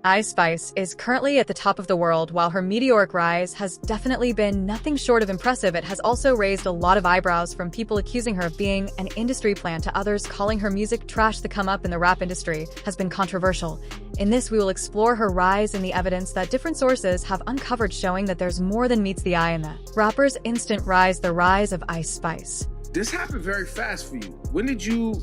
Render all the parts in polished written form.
Ice Spice is currently at the top of the world. While her meteoric rise has definitely been nothing short of impressive, it has also raised a lot of eyebrows, from people accusing her of being an industry plant to others calling her music trash. The come up in the rap industry has been controversial. In this, we will explore her rise and the evidence that different sources have uncovered, showing that there's more than meets the eye in the rapper's instant rise. The rise of Ice Spice. This happened very fast for you. When did you,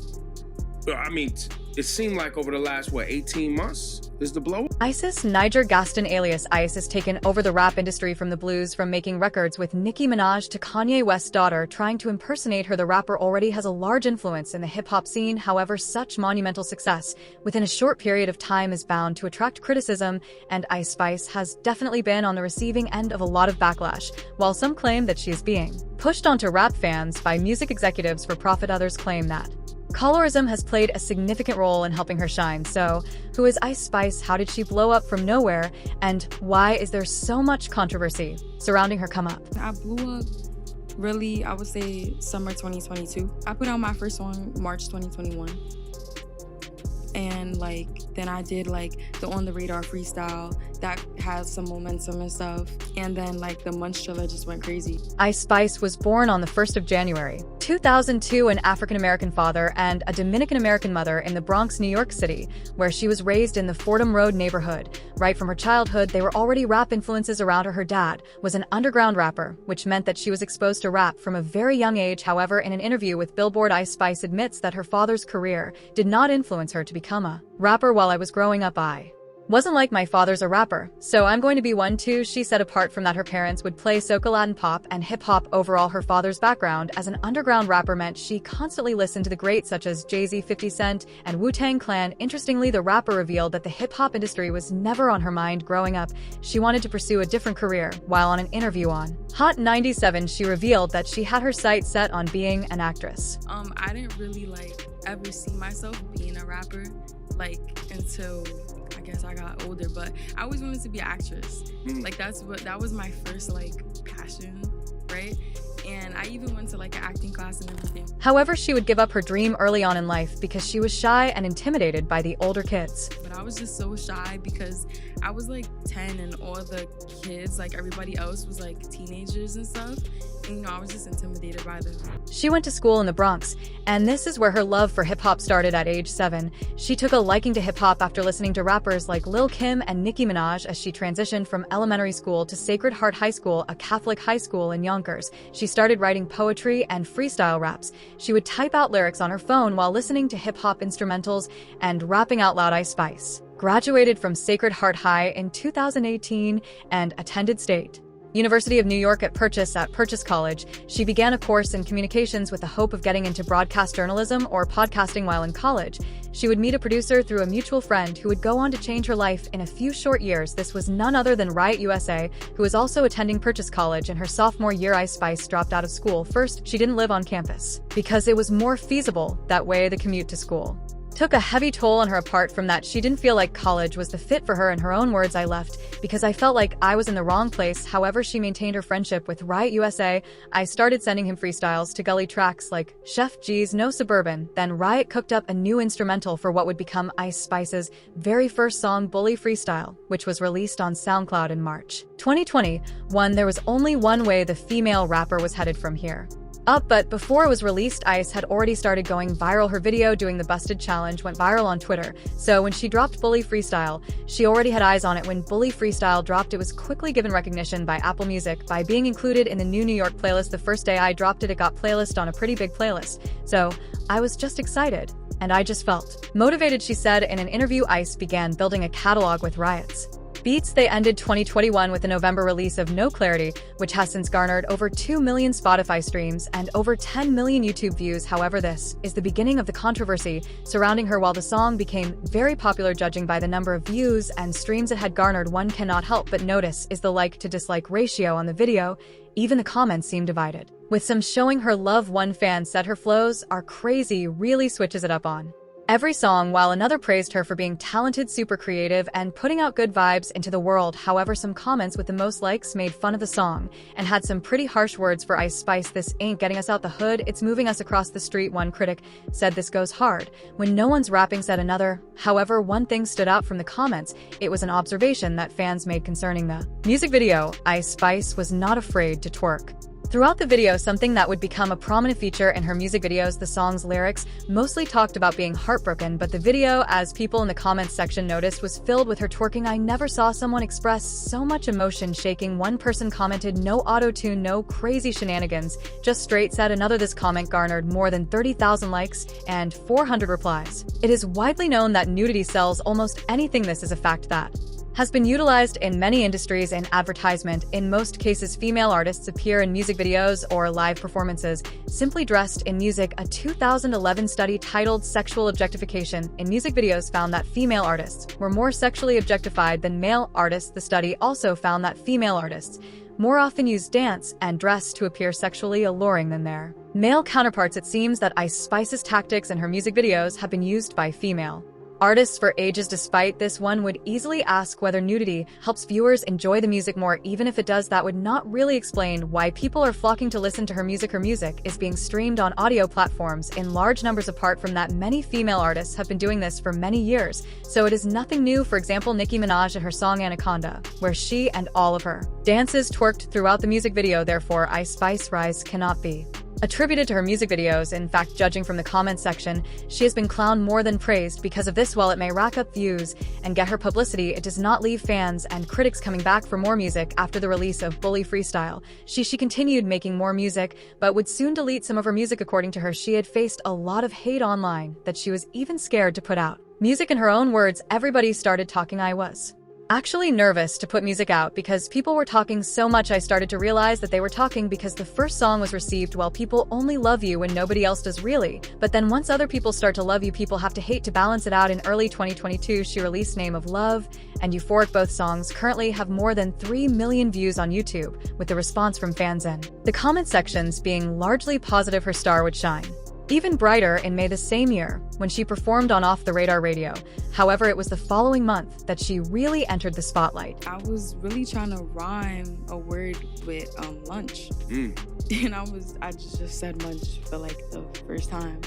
it seemed like over the last, 18 months? Is the blow? Isis Niger Gaston alias Ice has taken over the rap industry, from the blues, from making records with Nicki Minaj to Kanye West's daughter trying to impersonate her. The rapper already has a large influence in the hip-hop scene. However, such monumental success within a short period of time is bound to attract criticism, and Ice Spice has definitely been on the receiving end of a lot of backlash. While some claim that she is being pushed onto rap fans by music executives for profit, others claim that colorism has played a significant role in helping her shine. So, who is Ice Spice? How did she blow up from nowhere? And why is there so much controversy surrounding her come up? I blew up really, I would say summer 2022. I put out my first song March 2021. And then I did the On the Radar freestyle that has some momentum and stuff. And then the Munch trailer just went crazy. Ice Spice was born on the 1st of January, 2002, an African-American father and a Dominican-American mother in the Bronx, New York City, where she was raised in the Fordham Road neighborhood. Right from her childhood, there were already rap influences around her. Her dad was an underground rapper, which meant that she was exposed to rap from a very young age. However, in an interview with Billboard, Ice Spice admits that her father's career did not influence her to become a rapper. While I was growing up, I wasn't like my father's a rapper, so I'm going to be one too, she said. Apart from that, her parents would play soca, Latin pop, and hip-hop. Overall, her father's background as an underground rapper meant she constantly listened to the greats such as Jay-Z, 50 Cent, and Wu-Tang Clan. Interestingly, the rapper revealed that the hip-hop industry was never on her mind growing up. She wanted to pursue a different career. While on an interview on Hot 97, she revealed that she had her sights set on being an actress. I didn't really ever see myself being a rapper until I guess I got older, but I always wanted to be an actress. That was my first passion, right? And I even went to an acting class and everything. However, she would give up her dream early on in life because she was shy and intimidated by the older kids. But I was just so shy because I was 10 and all the kids, everybody else was teenagers and stuff. And I was just intimidated by them. She went to school in the Bronx, and this is where her love for hip-hop started. At age 7, she took a liking to hip-hop after listening to rappers like Lil Kim and Nicki Minaj. As she transitioned from elementary school to Sacred Heart High School, a Catholic high school in Yonkers, she started writing poetry and freestyle raps. She would type out lyrics on her phone while listening to hip-hop instrumentals and rapping out loud. Ice Spice graduated from Sacred Heart High in 2018 and attended State University of New York at Purchase College. She began a course in communications with the hope of getting into broadcast journalism or podcasting. While in college, she would meet a producer through a mutual friend who would go on to change her life in a few short years. This was none other than Riot USA, who was also attending Purchase College. In her sophomore year, Ice Spice dropped out of school. First, she didn't live on campus because it was more feasible that way. The commute to school took a heavy toll on her. Apart from that, she didn't feel like college was the fit for her. In her own words, "I left because I felt like I was in the wrong place." However, she maintained her friendship with Riot USA. I started sending him freestyles to Gully tracks like Chef G's No Suburban. Then Riot cooked up a new instrumental for what would become Ice Spice's very first song, Bully Freestyle, which was released on SoundCloud in March 2021. There was only one way the female rapper was headed from here up, but before it was released, Ice had already started going viral. Her video doing the Busted Challenge went viral on Twitter, so when she dropped Bully Freestyle, she already had eyes on it. When Bully Freestyle dropped, it was quickly given recognition by Apple Music by being included in the new New York playlist. The first day I dropped it, it got playlist on a pretty big playlist, so I was just excited, and I just felt motivated, she said. In an interview, Ice began building a catalog with Riot's beats. They ended 2021 with the November release of No Clarity, which has since garnered over 2 million Spotify streams and over 10 million YouTube views. However, this is the beginning of the controversy surrounding her. While the song became very popular, judging by the number of views and streams it had garnered, one cannot help but notice is the like to dislike ratio on the video. Even the comments seem divided, with some showing her love. One fan said her flows are crazy, really switches it up on every song, while another praised her for being talented, super creative, and putting out good vibes into the world. However, some comments with the most likes made fun of the song and had some pretty harsh words for Ice Spice. "This ain't getting us out the hood, it's moving us across the street," one critic said. "This goes hard when no one's rapping," said another. However, one thing stood out from the comments. It was an observation that fans made concerning the music video. Ice Spice was not afraid to twerk throughout the video, something that would become a prominent feature in her music videos. The song's lyrics mostly talked about being heartbroken, but the video, as people in the comments section noticed, was filled with her twerking. "I never saw someone express so much emotion shaking," one person commented. "No auto-tune, no crazy shenanigans, just straight," said another. This comment garnered more than 30,000 likes and 400 replies. It is widely known that nudity sells almost anything. This is a fact that has been utilized in many industries and advertisement. In most cases, female artists appear in music videos or live performances simply dressed in music. A 2011 study titled "Sexual Objectification in Music Videos" found that female artists were more sexually objectified than male artists. The study also found that female artists more often use dance and dress to appear sexually alluring than their male counterparts. It seems that Ice Spice's tactics in her music videos have been used by female artists for ages. Despite this, one would easily ask whether nudity helps viewers enjoy the music more. Even if it does, that would not really explain why people are flocking to listen to her music. Her music is being streamed on audio platforms in large numbers. Apart from that, many female artists have been doing this for many years, so it is nothing new. For example, Nicki Minaj at her song Anaconda, where she and all of her dances twerked throughout the music video. Therefore, Ice Spice's rise cannot be attributed to her music videos. In fact, judging from the comments section, she has been clowned more than praised. Because of this, while it may rack up views and get her publicity, it does not leave fans and critics coming back for more music. After the release of Bully Freestyle, she continued making more music, but would soon delete some of her music. According to her, she had faced a lot of hate online that she was even scared to put out music. In her own words, "Everybody started talking. I was actually nervous to put music out because people were talking so much. I started to realize that they were talking because the first song was received well. People only love you when nobody else does, really. But then once other people start to love you, people have to hate to balance it out." In early 2022, she released Name of Love and Euphoric. Both songs currently have more than 3 million views on YouTube, with the response from fans and the comment sections being largely positive. Her star would shine even brighter in May the same year when she performed on Off the Radar Radio. However, it was the following month that she really entered the spotlight. I was really trying to rhyme a word with Munch. And I just said Munch for like the first time.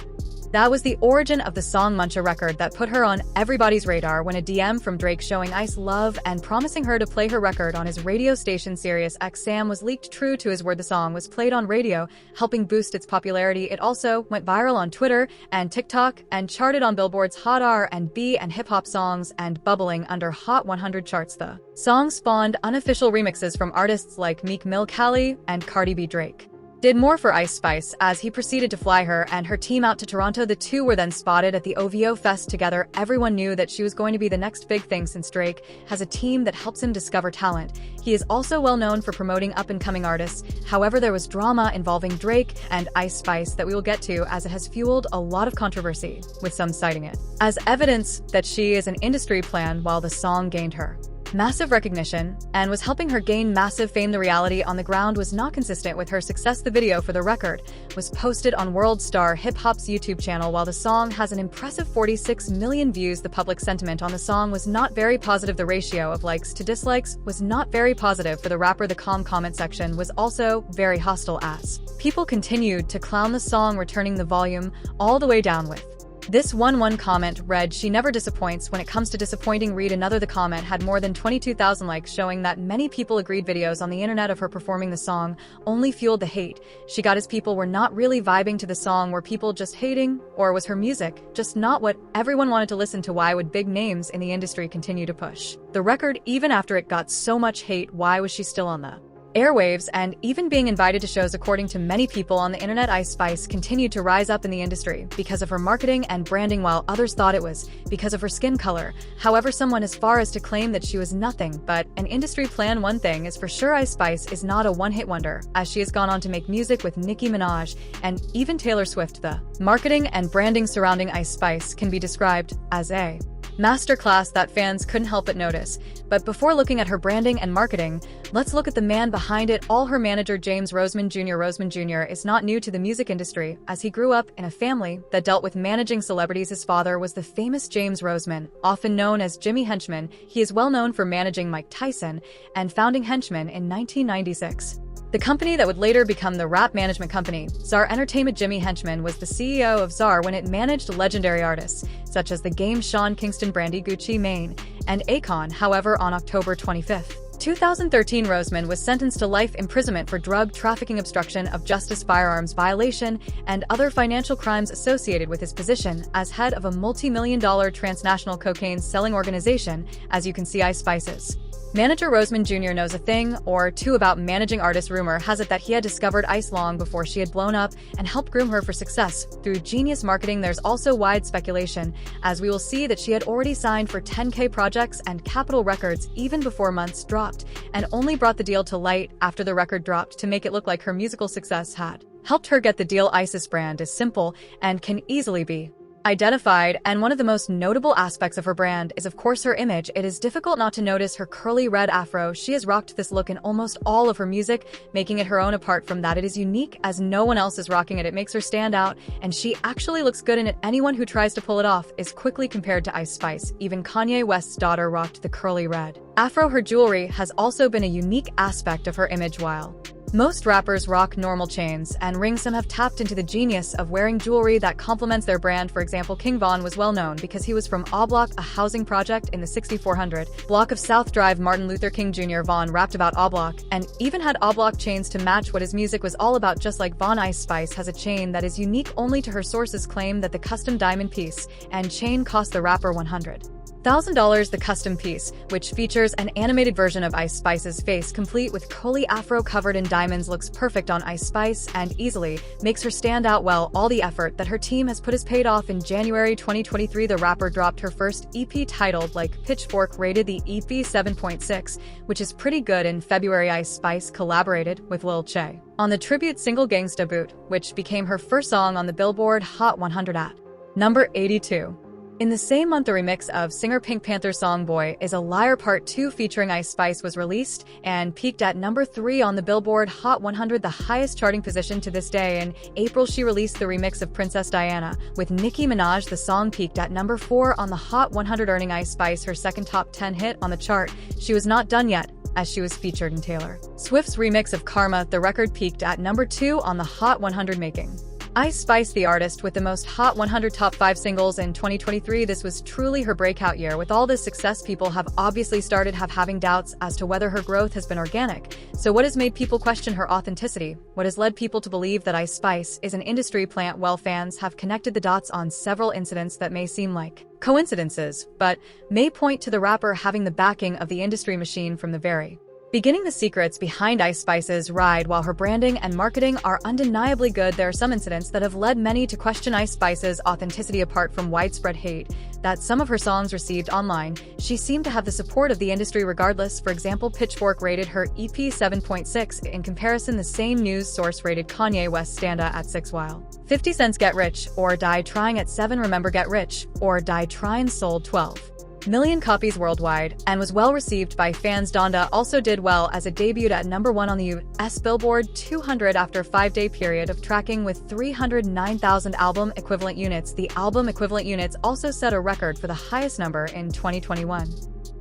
That was the origin of the song Munch, a record that put her on everybody's radar when a DM from Drake showing Ice love and promising her to play her record on his radio station Sirius XM was leaked. True to his word, the song was played on radio, helping boost its popularity. It also went viral on Twitter and TikTok and charted on Billboard's Hot R&B and hip-hop songs and bubbling under Hot 100 charts. The song spawned unofficial remixes from artists like Meek Mill, Cali, and Cardi B. Drake did more for Ice Spice as he proceeded to fly her and her team out to Toronto. The two were then spotted at the OVO Fest together. Everyone knew that she was going to be the next big thing since Drake has a team that helps him discover talent. He is also well known for promoting up-and-coming artists. However, there was drama involving Drake and Ice Spice that we will get to, as it has fueled a lot of controversy, with some citing it as evidence that she is an industry plant. While the song gained her massive recognition and was helping her gain massive fame, the reality on the ground was not consistent with her success. The video for the record was posted on World Star Hip Hop's YouTube channel. While the song has an impressive 46 million views, the public sentiment on the song was not very positive. The ratio of likes to dislikes was not very positive for the rapper. The comment section was also very hostile as people continued to clown the song, returning the volume all the way down. With this one comment read, "She never disappoints when it comes to disappointing." Read another. The comment had more than 22,000 likes, showing that many people agreed. Videos on the internet of her performing the song only fueled the hate she got, as people were not really vibing to the song. Were people just hating, or was her music just not what everyone wanted to listen to? Why would big names in the industry continue to push the record even after it got so much hate? Why was she still on the airwaves and even being invited to shows? According to many people on the internet, Ice Spice continued to rise up in the industry because of her marketing and branding, while others thought it was because of her skin color. However, some went as far as to claim that she was nothing but an industry plan. One thing is for sure, Ice Spice is not a one-hit wonder, as she has gone on to make music with Nicki Minaj and even Taylor Swift. The marketing and branding surrounding Ice Spice can be described as a masterclass that fans couldn't help but notice. But before looking at her branding and marketing, let's look at the man behind it all. Her manager, James Roseman Jr. Roseman Jr. is not new to the music industry, as he grew up in a family that dealt with managing celebrities. His father was the famous James Roseman, often known as Jimmy Henchman. He is well known for managing Mike Tyson and founding Henchman in 1996. The company that would later become the rap management company, Czar Entertainment. Jimmy Henchman was the CEO of Czar when it managed legendary artists, such as The Game, Sean Kingston, Brandy, Gucci Mane, and Akon. However, on October 25, 2013, Roseman was sentenced to life imprisonment for drug trafficking, obstruction of justice, firearms violation, and other financial crimes associated with his position as head of a multi-million-dollar transnational cocaine-selling organization, as you can see, Ice Spices. Manager Roseman Jr. knows a thing or two about managing artists. Rumor has it that he had discovered Ice long before she had blown up and helped groom her for success through genius marketing. There's also wide speculation, as we will see, that she had already signed for 10K projects and Capitol Records even before Munch dropped, and only brought the deal to light after the record dropped to make it look like her musical success had helped her get the deal. Ice's brand is simple and can easily be identified, and one of the most notable aspects of her brand is of course her image. It is difficult not to notice her curly red afro. She has rocked this look in almost all of her music, making it her own. Apart from that, it is unique as no one else is rocking it. It makes her stand out, and she actually looks good in it. Anyone who tries to pull it off is quickly compared to Ice Spice. Even Kanye West's daughter rocked the curly red afro. Her jewelry has also been a unique aspect of her image. While most rappers rock normal chains and rings, some have tapped into the genius of wearing jewelry that complements their brand. For example, King Von was well known because he was from A Block, a housing project in the 6400 block of South Drive. Martin Luther King Jr. Von rapped about A Block and even had A Block chains to match what his music was all about. Just like Von, Ice Spice has a chain that is unique only to her. Sources claim that the custom diamond piece and chain cost the rapper $100,000. The custom piece, which features an animated version of Ice Spice's face complete with curly afro covered in diamonds, looks perfect on Ice Spice and easily makes her stand out well. All the effort that her team has put has paid off. In January 2023, the rapper dropped her first EP titled Like. Pitchfork rated the EP 7.6, which is pretty good. In February, Ice Spice collaborated with Lil Che on the tribute single Gangsta Boot, which became her first song on the Billboard Hot 100 at number 82. In the same month, the remix of singer Pink Panther's song Boy Is a Liar Part 2 featuring Ice Spice was released and peaked at number 3 on the Billboard Hot 100, the highest charting position to this day. In April, she released the remix of Princess Diana with Nicki Minaj. The song peaked at number 4 on the Hot 100, earning Ice Spice her second top 10 hit on the chart. She was not done yet, as she was featured in Taylor Swift's remix of Karma. The record peaked at number 2 on the Hot 100, making Ice Spice the artist with the most Hot 100 top 5 singles in 2023. This was truly her breakout year. With all this success, people have obviously started having doubts as to whether her growth has been organic. So what has made people question her authenticity? What has led people to believe that Ice Spice is an industry plant? Well, fans have connected the dots on several incidents that may seem like coincidences, but may point to the rapper having the backing of the industry machine from the very beginning. The secrets behind Ice Spice's ride, while her branding and marketing are undeniably good, there are some incidents that have led many to question Ice Spice's authenticity. Apart from widespread hate that some of her songs received online, she seemed to have the support of the industry regardless. For example, Pitchfork rated her EP 7.6. In comparison, the same news source rated Kanye West's Standa at 6, while 50 Cent's Get Rich or Die Trying at 7. Remember, Get Rich or Die Tryin' sold 12 million copies worldwide and was well received by fans. Donda also did well as it debuted at number 1 on the US Billboard 200 after a 5-day period of tracking with 309,000 album equivalent units. The album equivalent units also set a record for the highest number in 2021.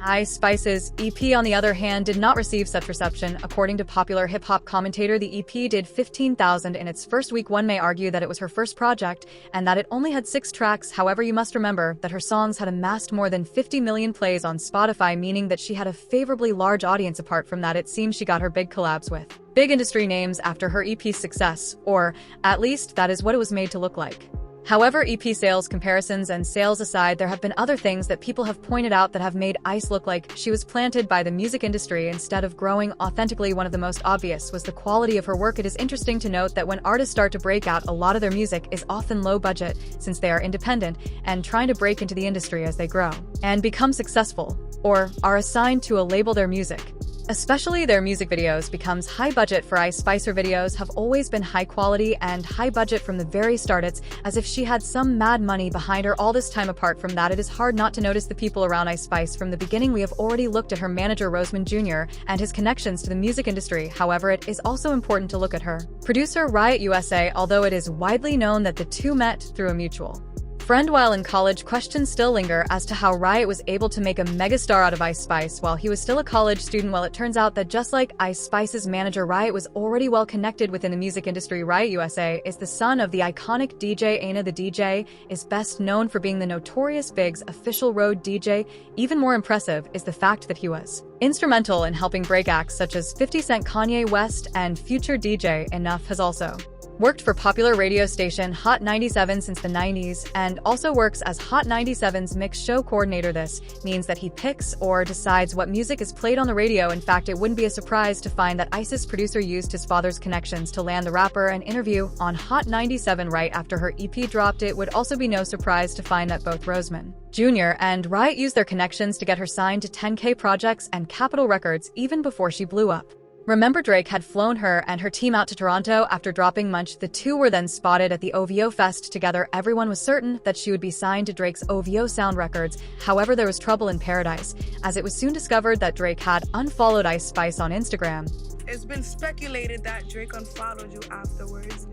Ice Spice's EP, on the other hand, did not receive such reception. According to popular hip-hop commentator, the EP did 15,000 in its first week. One may argue that it was her first project and that it only had 6 tracks. However, you must remember that her songs had amassed more than 50 million plays on Spotify, meaning that she had a favorably large audience. Apart from that, it seems she got her big collabs with big industry names after her EP's success, or at least that is what it was made to look like. However, EP sales comparisons and sales aside, there have been other things that people have pointed out that have made Ice look like she was planted by the music industry instead of growing authentically. One of the most obvious was the quality of her work. It is interesting to note that when artists start to break out, a lot of their music is often low budget since they are independent and trying to break into the industry as they grow and become successful, or are assigned to a label. Their music especially their music videos, becomes high budget for Ice Spice. Her videos have always been high quality and high budget from the very start. It's as if she had some mad money behind her all this time. Apart from that, it is hard not to notice the people around Ice Spice. From the beginning, we have already looked at her manager Roseman Jr. and his connections to the music industry. However, it is also important to look at her producer Riot USA, although it is widely known that the two met through a mutual friend while in college. Questions still linger as to how Riot was able to make a megastar out of Ice Spice while he was still a college student. Well, it turns out that just like Ice Spice's manager, Riot was already well connected within the music industry. Riot USA is the son of the iconic DJ Aina. The DJ is best known for being the Notorious Big's official road DJ. Even more impressive is the fact that he was instrumental in helping break acts such as 50 Cent, Kanye West, and future DJ Enough has also worked for popular radio station Hot 97 since the 90s and also works as Hot 97's mix show coordinator. This means that he picks or decides what music is played on the radio. In fact, it wouldn't be a surprise to find that Ice's producer used his father's connections to land the rapper an interview on Hot 97 right after her EP dropped. It would also be no surprise to find that both Roseman Jr. and Riot used their connections to get her signed to 10K Projects and Capitol Records even before she blew up. Remember, Drake had flown her and her team out to Toronto after dropping Munch. The two were then spotted at the OVO Fest together. Everyone was certain that she would be signed to Drake's OVO Sound Records. However, there was trouble in paradise, as it was soon discovered that Drake had unfollowed Ice Spice on Instagram. It's been speculated that Drake unfollowed you afterwards.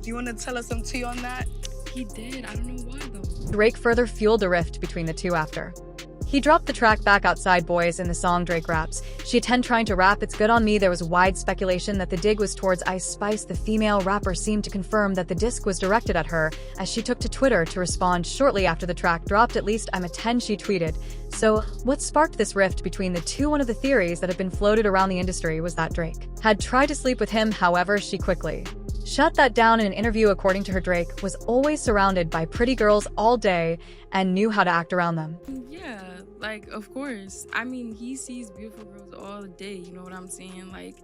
Do you want to tell us some tea on that? He did. I don't know why, though. Drake further fueled a rift between the two after he dropped the track Back Outside Boys. In the song, Drake raps, "She attend trying to rap, it's good on me." There was wide speculation that the dig was towards Ice Spice. The female rapper seemed to confirm that the disc was directed at her, as she took to Twitter to respond shortly after the track dropped. "At least I'm a 10," she tweeted. So, what sparked this rift between the two? One of the theories that have been floated around the industry was that Drake had tried to sleep with him. However, she quickly shut that down in an interview. According to her, Drake was always surrounded by pretty girls all day and knew how to act around them. Yeah, like, of course. I mean, he sees beautiful girls all day, you know what I'm saying? Like,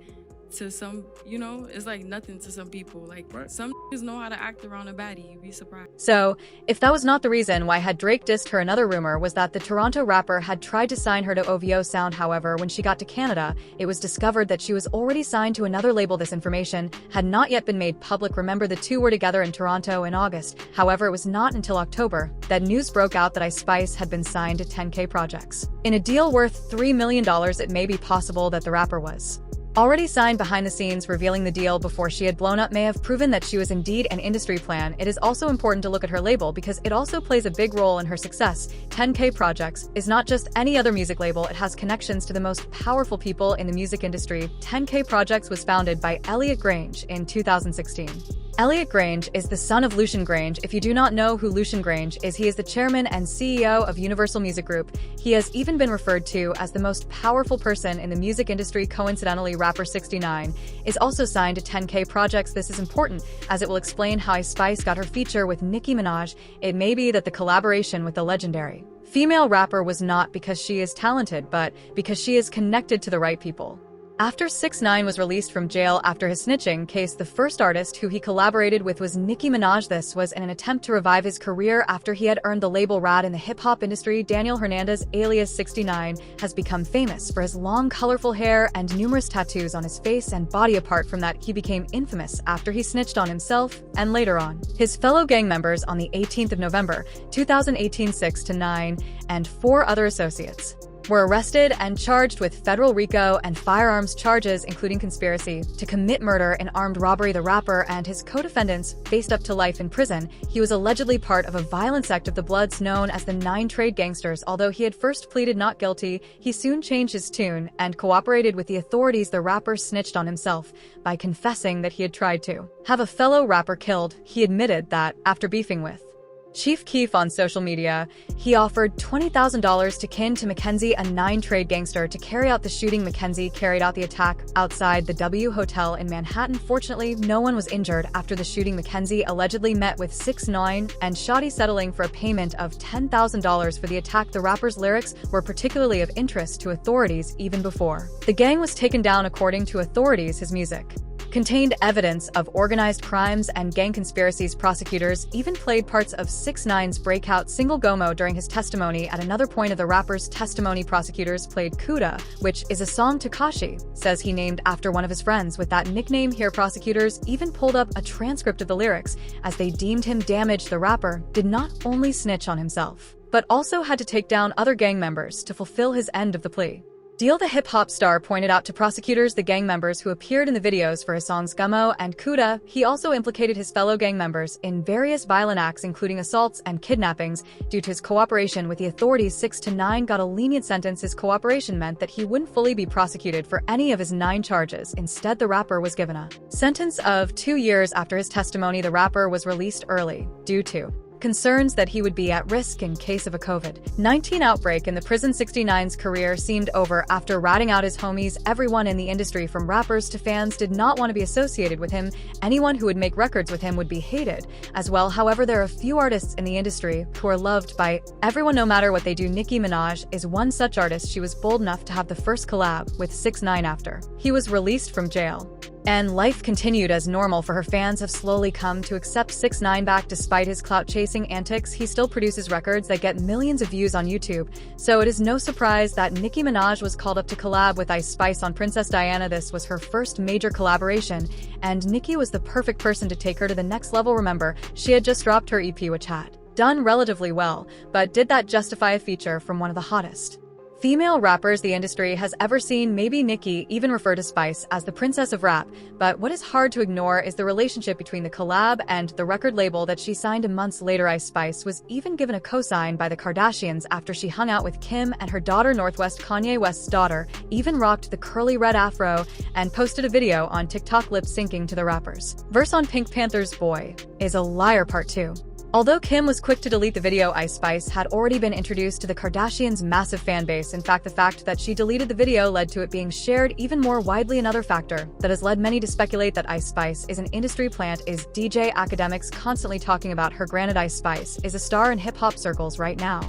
to some, you know, it's like nothing to some people. Like, right. Some niggas know how to act around a baddie. You'd be surprised. So, if that was not the reason why had Drake dissed her, another rumor was that the Toronto rapper had tried to sign her to OVO Sound. However, when she got to Canada, it was discovered that she was already signed to another label. This information had not yet been made public. Remember, the two were together in Toronto in August. However, it was not until October that news broke out that Ice Spice had been signed to 10K Projects. In a deal worth $3 million, it may be possible that the rapper was already signed behind the scenes. Revealing the deal before she had blown up may have proven that she was indeed an industry plan. It is also important to look at her label because it also plays a big role in her success. 10K Projects is not just any other music label, it has connections to the most powerful people in the music industry. 10K Projects was founded by Elliot Grange in 2016. Elliot Grange is the son of Lucian Grange. If you do not know who Lucian Grange is, he is the chairman and CEO of Universal Music Group. He has even been referred to as the most powerful person in the music industry. Coincidentally, rapper 69 is also signed to 10K Projects. This is important as it will explain how Ice Spice got her feature with Nicki Minaj. It may be that the collaboration with the legendary female rapper was not because she is talented, but because she is connected to the right people. After 6ix9ine was released from jail after his snitching case, the first artist who he collaborated with was Nicki Minaj. This was in an attempt to revive his career after he had earned the label Rad in the hip-hop industry. Daniel Hernandez, alias 69, has become famous for his long, colorful hair and numerous tattoos on his face and body. Apart from that, he became infamous after he snitched on himself and later on his fellow gang members on the 18th of November, 2018. 6ix9ine and 4 other associates were arrested and charged with federal RICO and firearms charges, including conspiracy to commit murder and armed robbery. The rapper and his co-defendants faced up to life in prison. He was allegedly part of a violent sect of the Bloods known as the 9 Trade Gangsters. Although he had first pleaded not guilty, he soon changed his tune and cooperated with the authorities. The rapper snitched on himself by confessing that he had tried to have a fellow rapper killed. He admitted that after beefing with Chief Keef on social media, he offered $20,000 to kin to Mackenzie, a 9 Trade gangster, to carry out the shooting. Mackenzie carried out the attack outside the W Hotel in Manhattan. Fortunately, no one was injured after the shooting. Mackenzie allegedly met with 6ix9ine and Shawty, settling for a payment of $10,000 for the attack. The rapper's lyrics were particularly of interest to authorities even before the gang was taken down. According to authorities, his music contained evidence of organized crimes and gang conspiracies. Prosecutors even played parts of 6ix9ine's breakout single Gomo during his testimony. At another point of the rapper's testimony, prosecutors played Kuda, which is a song Tekashi says he named after one of his friends with that nickname. Here, prosecutors even pulled up a transcript of the lyrics, as they deemed him damaged. The rapper did not only snitch on himself, but also had to take down other gang members to fulfill his end of the plea deal. The hip-hop star pointed out to prosecutors the gang members who appeared in the videos for his songs Gummo and Kuda. He also implicated his fellow gang members in various violent acts, including assaults and kidnappings. Due to his cooperation with the authorities, 6ix9ine got a lenient sentence. His cooperation meant that he wouldn't fully be prosecuted for any of his 9 charges. Instead, the rapper was given a sentence of 2 years. After his testimony, the rapper was released early due to concerns that he would be at risk in case of a COVID-19 outbreak in the prison. 6ix9ine's career seemed over after ratting out his homies. Everyone in the industry, from rappers to fans, did not want to be associated with him. Anyone who would make records with him would be hated as well. However, there are a few artists in the industry who are loved by everyone no matter what they do. Nicki Minaj is one such artist. She was bold enough to have the first collab with 6ix9ine after he was released from jail. And life continued as normal for her. Fans have slowly come to accept 6ix9ine back. Despite his clout-chasing antics, he still produces records that get millions of views on YouTube. So it is no surprise that Nicki Minaj was called up to collab with Ice Spice on Princess Diana. This was her first major collaboration, and Nicki was the perfect person to take her to the next level. Remember, she had just dropped her EP, which had done relatively well, but did that justify a feature from one of the hottest female rappers the industry has ever seen? Maybe. Nicki even referred to Spice as the princess of rap, but what is hard to ignore is the relationship between the collab and the record label that she signed months later. Ice Spice was even given a cosign by the Kardashians after she hung out with Kim and her daughter Northwest. Kanye West's daughter even rocked the curly red afro and posted a video on TikTok lip-syncing to the rapper's verse on Pink Panther's Boy is a Liar Part 2. Although Kim was quick to delete the video, Ice Spice had already been introduced to the Kardashians' massive fan base. In fact, the fact that she deleted the video led to it being shared even more widely. Another factor that has led many to speculate that Ice Spice is an industry plant is DJ Akademiks constantly talking about her. Granted, Ice Spice is a star in hip-hop circles right now,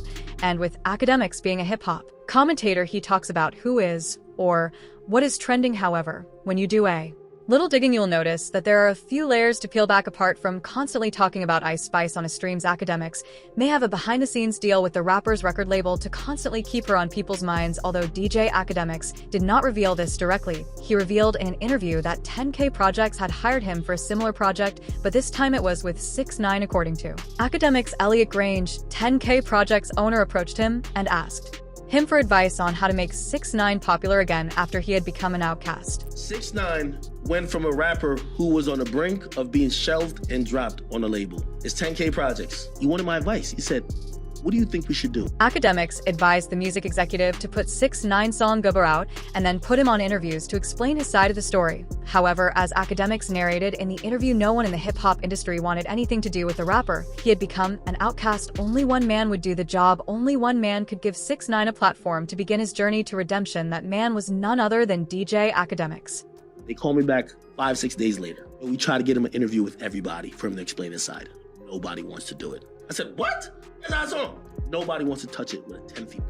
and with Akademiks being a hip-hop commentator, he talks about who is or what is trending. However, when you do a little digging, you'll notice that there are a few layers to peel back. Apart from constantly talking about Ice Spice on his streams, Akademiks may have a behind-the-scenes deal with the rapper's record label to constantly keep her on people's minds. Although DJ Akademiks did not reveal this directly, he revealed in an interview that 10K Projects had hired him for a similar project, but this time it was with 6ix9ine. According to Akademiks' Elliot Grange, 10K Projects owner approached him and asked him for advice on how to make 6ix9ine popular again after he had become an outcast. 6ix9ine went from a rapper who was on the brink of being shelved and dropped on a label. It's 10K Projects. He wanted my advice. He said, what do you think we should do? Akademiks advised the music executive to put 6ix9ine's song Gubber out and then put him on interviews to explain his side of the story. However, as Akademiks narrated in the interview, no one in the hip-hop industry wanted anything to do with the rapper. He had become an outcast. Only one man would do the job. Only one man could give 6ix9ine a platform to begin his journey to redemption. That man was none other than DJ Akademiks. They called me back 5-6 days later. We tried to get him an interview with everybody for him to explain his side. Nobody wants to do it. I said, what? That's our song. Nobody wants to touch it with a 10 feet.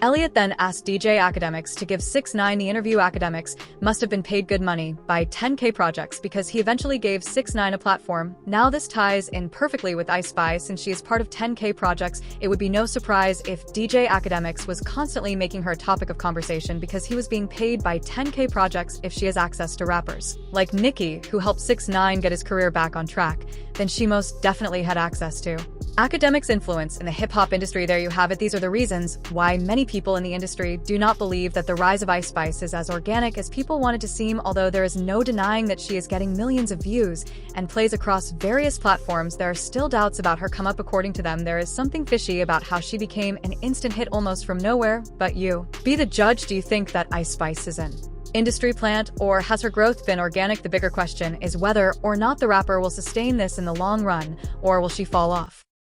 Elliot then asked DJ Akademiks to give 6ix9ine the interview. Akademiks must have been paid good money by 10K Projects because he eventually gave 6ix9ine a platform. Now this ties in perfectly with Ice Spice, since she is part of 10K Projects. It would be no surprise if DJ Akademiks was constantly making her a topic of conversation because he was being paid by 10K Projects. If she has access to rappers like Nicki, who helped 6ix9ine get his career back on track, then she most definitely had access to Akademiks' influence in the hip-hop industry. There you have it. These are the reasons why many people in the industry do not believe that the rise of Ice Spice is as organic as people want it to seem. Although there is no denying that she is getting millions of views and plays across various platforms, there are still doubts about her come up. According to them, there is something fishy about how she became an instant hit almost from nowhere. But you be the judge. Do you think that Ice Spice is an industry plant, or has her growth been organic? The bigger question is whether or not the rapper will sustain this in the long run, or will she fall off?